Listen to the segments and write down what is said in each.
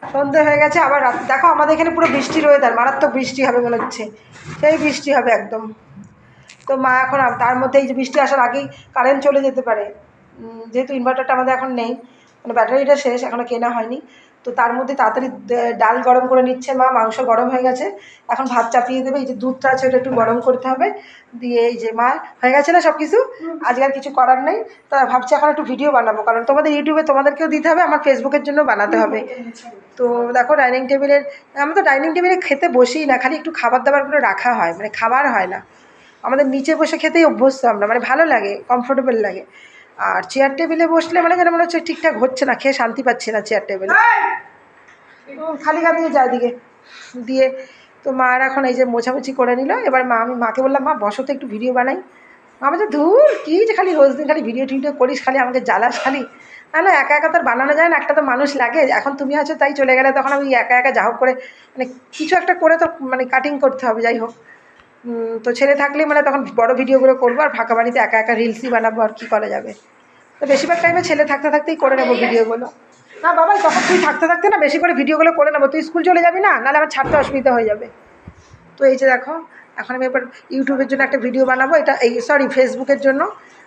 সন্ধে হয়ে গেছে, আবার রাত দেখো আমাদের এখানে পুরো বৃষ্টির ওয়েদার, মারাত্মক বৃষ্টি হবে মনে হচ্ছে, সেই বৃষ্টি হবে একদম। তো মা এখন তার মধ্যে এই যে বৃষ্টি আসার আগেই কারেন্ট চলে যেতে পারে, যেহেতু ইনভার্টারটা আমাদের এখন নেই, মানে ব্যাটারিটা শেষ, এখনও কেনা হয়নি। তো তার মধ্যে তাড়াতাড়ি ডাল গরম করে নিচ্ছে মা, মাংস গরম হয়ে গেছে, এখন ভাত চাপিয়ে দেবে। এই যে দুধটা আছে ওটা একটু গরম করতে হবে, দিয়ে এই যে মা হয়ে গেছে না সব কিছু, আজকে আর কিছু করার নেই। তা ভাবছি এখন একটু ভিডিও বানাবো, কারণ তোমাদের ইউটিউবে তোমাদেরকেও দিতে হবে, আমার ফেসবুকের জন্য বানাতে হবে। তো দেখো ডাইনিং টেবিলের, আমরা তো ডাইনিং টেবিলে খেতে বসি না, খালি একটু খাবার দাবারগুলো রাখা হয়, মানে খাবার হয় না। আমাদের নিচে বসে খেতেই অভ্যস্ত আমরা, মানে ভালো লাগে, কমফোর্টেবল লাগে। আর চেয়ার টেবিলে বসলে মানে যেন মনে হচ্ছে ঠিকঠাক হচ্ছে না, খেয়ে শান্তি পাচ্ছি না চেয়ার টেবিলে, খালি গা দিয়ে যায় দিকে দিয়ে। তো মার এখন এই যে মোছামুছি করে নিল, এবার আমি মাকে বললাম মা বসো তো একটু ভিডিও বানাই। মা বলছে ধুর কী যে খালি রোজ দিন খালি ভিডিও টিডিও করিস, খালি আমাকে জ্বালাস খালি। না একা একা তো আর বানানো যায় না, একটা তো মানুষ লাগে, এখন তুমি আছো তাই চলে গেলে, তখন আমি একা একা যা হোক করে মানে কিছু একটা করে তো মানে কাটিং করতে হবে, যাই হোক। তো ছেলে থাকলে মানে তখন বড় ভিডিওগুলো করবো, আর ফাঁকা বাড়িতে একা একা রিলসই বানাবো, আর কী করা যাবে। তো বেশিরভাগ টাইমে ছেলে থাকতে থাকতেই করে নেবো ভিডিওগুলো। না বাবাই তখন তুই থাকতে থাকতে না বেশি করে ভিডিওগুলো করে নেবো, তুই স্কুল চলে যাবি না, নাহলে আমার ছাড়তে অসুবিধা হয়ে যাবে। তো এই যে দেখো এখন আমি এবার ইউটিউবের জন্য একটা ভিডিও বানাবো, এটা এই সরি ফেসবুকের জন্য।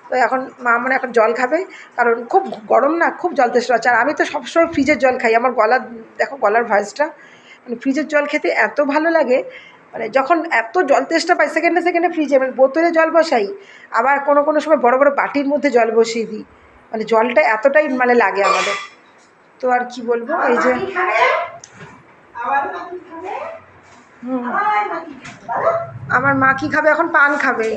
তো এখন মা মানে এখন জল খাবে, কারণ খুব গরম না, খুব জল তেষ্টা হচ্ছে। আর আমি তো সবসময় ফ্রিজের জল খাই, আমার গলা দেখো গলার ভয়েসটা, মানে ফ্রিজের জল খেতে এত ভালো লাগে, মানে যখন এত জল তেষ্টা পাই সেকেন্ডে সেকেন্ডে ফ্রিজে মানে বোতলে জল বসাই, আবার কোনো কোনো সময় বড় বড় বাটির মধ্যে জল বসিয়ে দিই, মানে জলটা এতটাই মানে লাগে আমাদের। তো আর কি বলবো, এই যে আমার মা কি খাবে, এখন পান খাবে।